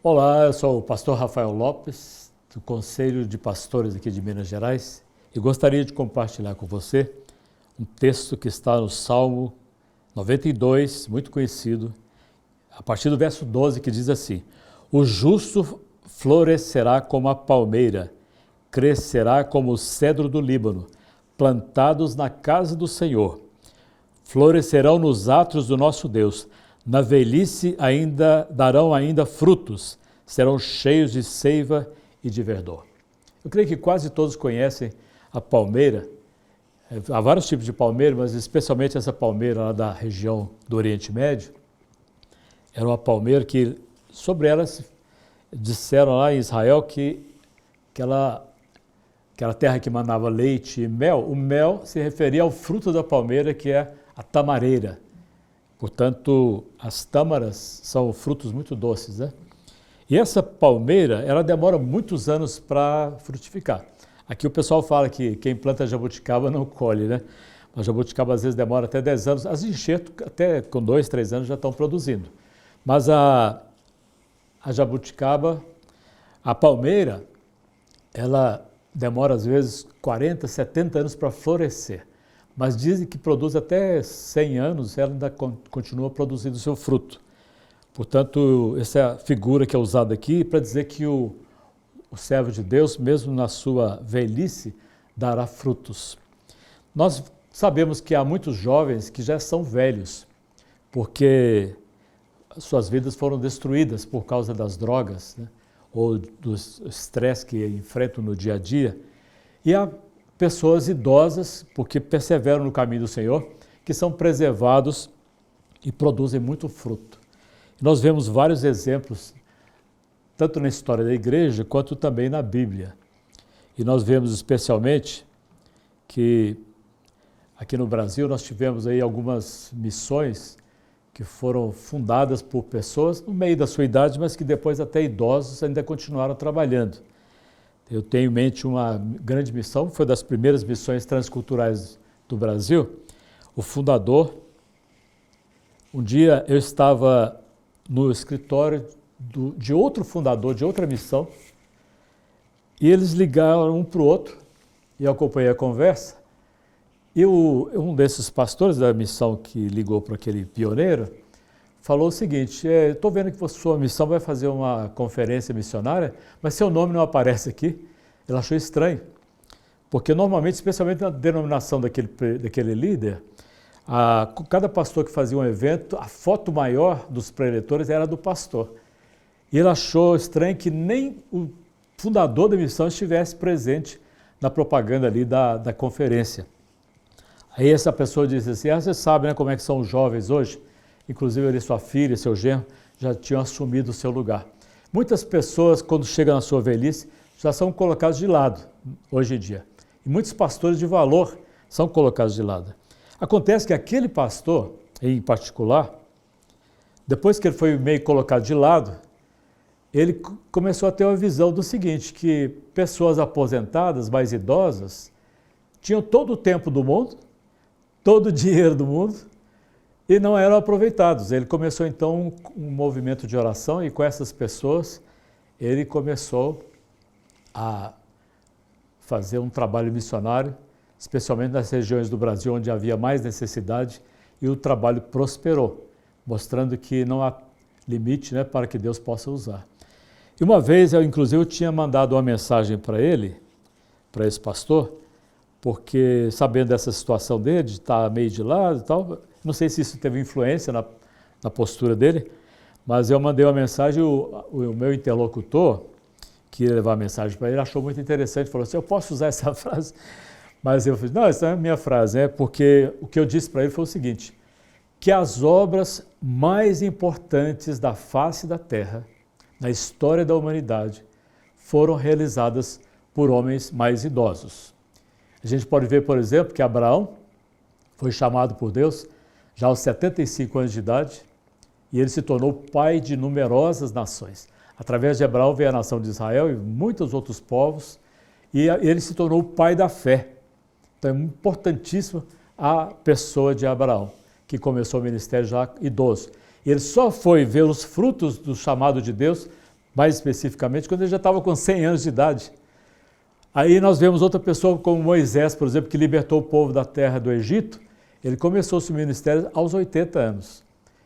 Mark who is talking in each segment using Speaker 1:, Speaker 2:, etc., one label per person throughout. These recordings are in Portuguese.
Speaker 1: Olá, eu sou o pastor Rafael Lopes, do Conselho de Pastores aqui de Minas Gerais, e gostaria de compartilhar com você um texto que está no Salmo 92, muito conhecido, a partir do verso 12, que diz assim: O justo florescerá como a palmeira, crescerá como o cedro do Líbano, plantados na casa do Senhor. Florescerão nos átrios do nosso Deus, na velhice darão frutos, serão cheios de seiva e de verdor. Eu creio que quase todos conhecem a palmeira. Há vários tipos de palmeira, mas especialmente essa palmeira lá da região do Oriente Médio. Era uma palmeira que, sobre ela, disseram lá em Israel que aquela terra que manava leite e mel, o mel se referia ao fruto da palmeira, que é a tamareira. Portanto, as tâmaras são frutos muito doces, né? E essa palmeira, ela demora muitos anos para frutificar. Aqui o pessoal fala que quem planta jabuticaba não colhe, né? Mas jabuticaba às vezes demora até 10 anos. As enxerto até com 2, 3 anos já estão produzindo. Mas a jabuticaba, a palmeira, ela demora às vezes 40, 70 anos para florescer. Mas dizem que produz até 100 anos, ela ainda continua produzindo seu fruto. Portanto, essa é a figura que é usada aqui para dizer que o servo de Deus, mesmo na sua velhice, dará frutos. Nós sabemos que há muitos jovens que já são velhos, porque suas vidas foram destruídas por causa das drogas, né? Ou do estresse que enfrentam no dia a dia. E há pessoas idosas, porque perseveram no caminho do Senhor, que são preservados e produzem muito fruto. Nós vemos vários exemplos, tanto na história da igreja, quanto também na Bíblia. E nós vemos especialmente que aqui no Brasil nós tivemos aí algumas missões que foram fundadas por pessoas no meio da sua idade, mas que depois até idosos ainda continuaram trabalhando. Eu tenho em mente uma grande missão, foi das primeiras missões transculturais do Brasil. O fundador, um dia eu estava no escritório de outro fundador, de outra missão, e eles ligaram um para o outro, e eu acompanhei a conversa, e um desses pastores da missão que ligou para aquele pioneiro, falou o seguinte: estou vendo que sua missão vai fazer uma conferência missionária, mas seu nome não aparece aqui. Ele achou estranho, porque normalmente, especialmente na denominação daquele líder, cada pastor que fazia um evento, a foto maior dos preletores era do pastor. E ele achou estranho que nem o fundador da missão estivesse presente na propaganda ali da conferência. Aí essa pessoa disse assim: você sabe, né, como é que são os jovens hoje? Inclusive ele, sua filha, seu genro, já tinham assumido o seu lugar. Muitas pessoas, quando chegam na sua velhice, já são colocados de lado, hoje em dia. E muitos pastores de valor são colocados de lado. Acontece que aquele pastor, em particular, depois que ele foi meio colocado de lado, ele começou a ter uma visão do seguinte, que pessoas aposentadas, mais idosas, tinham todo o tempo do mundo, todo o dinheiro do mundo, e não eram aproveitados. Ele começou então um movimento de oração, e com essas pessoas ele começou a fazer um trabalho missionário, especialmente nas regiões do Brasil onde havia mais necessidade, e o trabalho prosperou, mostrando que não há limite, né, para que Deus possa usar. E uma vez, eu tinha mandado uma mensagem para ele, para esse pastor, porque sabendo dessa situação dele, de estar meio de lado e tal, não sei se isso teve influência na postura dele, mas eu mandei uma mensagem, o meu interlocutor, que ia levar a mensagem para ele, achou muito interessante, falou assim: eu posso usar essa frase? Mas eu falei: não, essa é a minha frase, porque o que eu disse para ele foi o seguinte: que as obras mais importantes da face da terra, na história da humanidade, foram realizadas por homens mais idosos. A gente pode ver, por exemplo, que Abraão foi chamado por Deus já aos 75 anos de idade, e ele se tornou pai de numerosas nações. Através de Abraão veio a nação de Israel e muitos outros povos, e ele se tornou o pai da fé. Então é importantíssimo a pessoa de Abraão, que começou o ministério já idoso. E ele só foi ver os frutos do chamado de Deus mais especificamente, quando ele já estava com 100 anos de idade. Aí nós vemos outra pessoa como Moisés, por exemplo, que libertou o povo da terra do Egito. Ele começou o seu ministério aos 80 anos.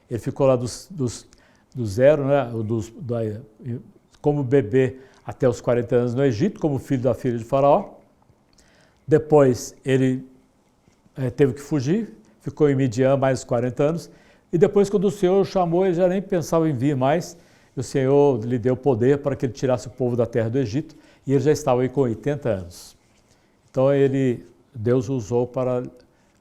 Speaker 1: Ele ficou lá do zero, né, como bebê até os 40 anos no Egito, como filho da filha de Faraó. Depois ele teve que fugir, ficou em Midian mais 40 anos. E depois, quando o Senhor o chamou, ele já nem pensava em vir mais. E o Senhor lhe deu poder para que ele tirasse o povo da terra do Egito. E ele já estava aí com 80 anos. Então Deus o usou para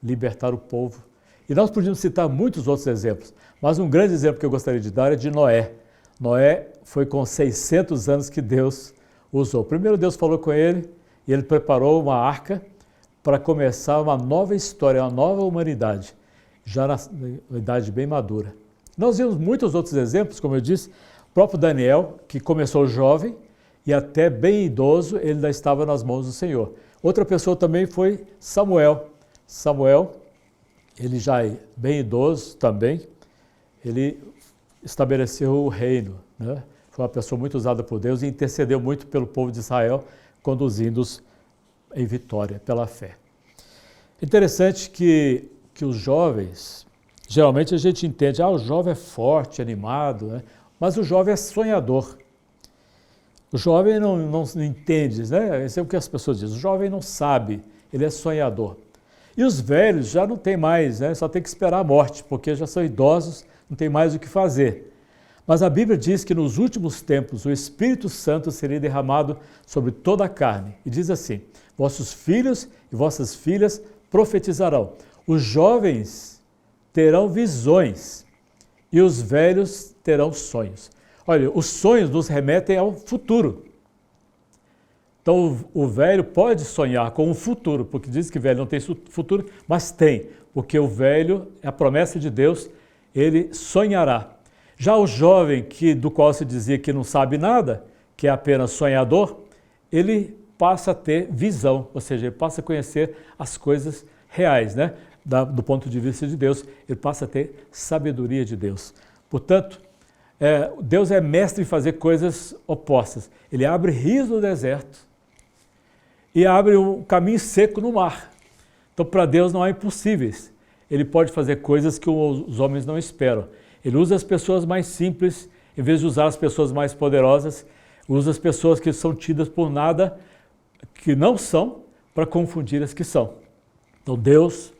Speaker 1: libertar o povo. E nós podíamos citar muitos outros exemplos. Mas um grande exemplo que eu gostaria de dar é de Noé. Noé foi com 600 anos que Deus usou. Primeiro Deus falou com ele e ele preparou uma arca para começar uma nova história, uma nova humanidade, já na idade bem madura. Nós vimos muitos outros exemplos, como eu disse, o próprio Daniel, que começou jovem e até bem idoso, ele ainda estava nas mãos do Senhor. Outra pessoa também foi Samuel. Samuel, ele já é bem idoso também, ele estabeleceu o reino, né? Foi uma pessoa muito usada por Deus e intercedeu muito pelo povo de Israel, conduzindo-os em vitória pela fé. Interessante que os jovens, geralmente a gente entende, o jovem é forte, animado, né? Mas o jovem é sonhador. O jovem não entende, né? Isso é o que as pessoas dizem, o jovem não sabe, ele é sonhador. E os velhos já não tem mais, né? Só tem que esperar a morte, porque já são idosos, não tem mais o que fazer. Mas a Bíblia diz que nos últimos tempos o Espírito Santo seria derramado sobre toda a carne. E diz assim, vossos filhos e vossas filhas profetizarão. Os jovens terão visões e os velhos terão sonhos. Olha, os sonhos nos remetem ao futuro. Então o velho pode sonhar com o futuro, porque diz que velho não tem futuro, mas tem, porque o velho é a promessa de Deus, ele sonhará. Já o jovem, do qual se dizia que não sabe nada, que é apenas sonhador, ele passa a ter visão, ou seja, ele passa a conhecer as coisas reais, né? Do ponto de vista de Deus, ele passa a ter sabedoria de Deus. Portanto, Deus é mestre em fazer coisas opostas. Ele abre rios no deserto e abre um caminho seco no mar. Então, para Deus não há impossíveis. Ele pode fazer coisas que os homens não esperam. Ele usa as pessoas mais simples, em vez de usar as pessoas mais poderosas, usa as pessoas que são tidas por nada, que não são, para confundir as que são. Então, Deus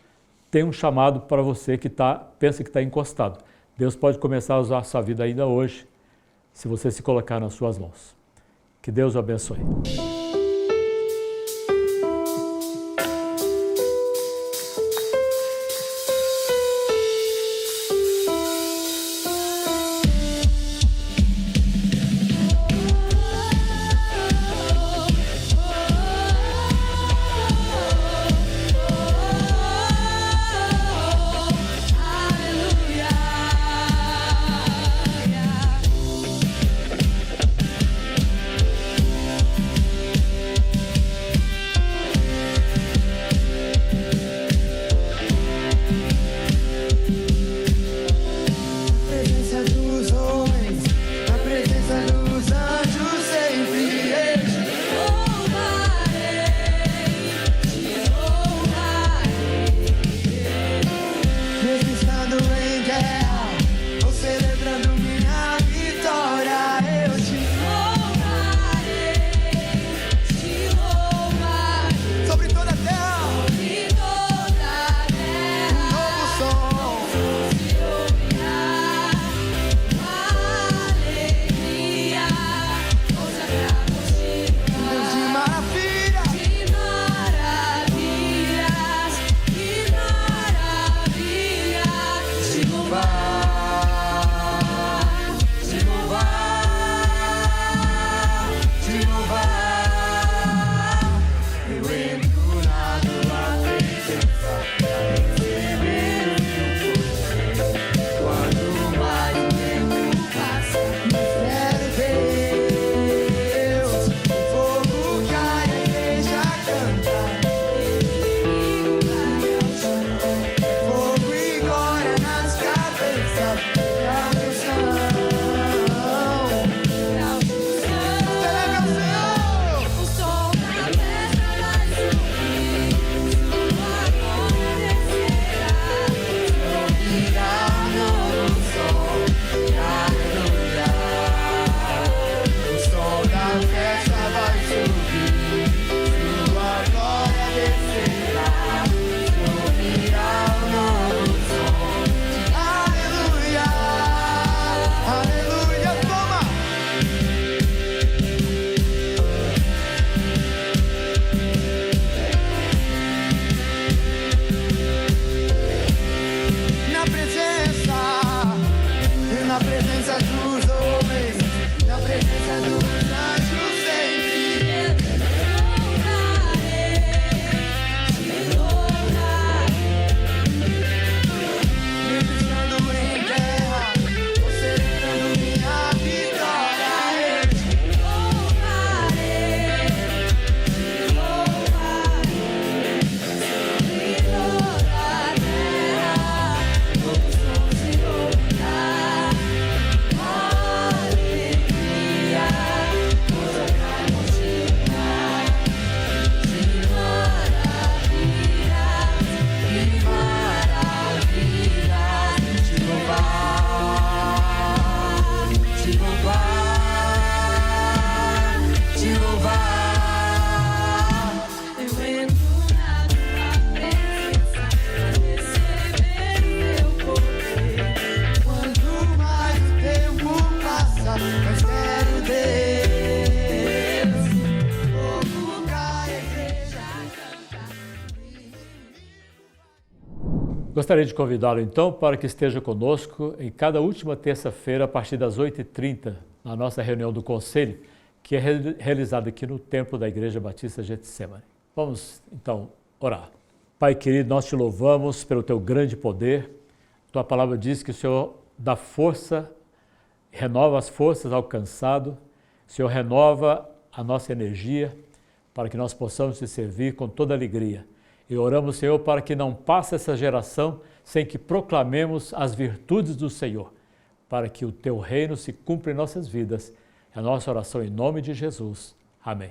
Speaker 1: tem um chamado para você que pensa que está encostado. Deus pode começar a usar a sua vida ainda hoje, se você se colocar nas suas mãos. Que Deus o abençoe. Gostaria de convidá-lo então para que esteja conosco em cada última terça-feira a partir das 8h30 na nossa reunião do Conselho, que é realizada aqui no Templo da Igreja Batista Getsemane. Vamos então orar. Pai querido, nós te louvamos pelo teu grande poder. Tua palavra diz que o Senhor dá força, renova as forças ao cansado, o Senhor renova a nossa energia para que nós possamos te servir com toda alegria. E oramos, Senhor, para que não passe essa geração sem que proclamemos as virtudes do Senhor, para que o teu reino se cumpra em nossas vidas. É a nossa oração em nome de Jesus. Amém.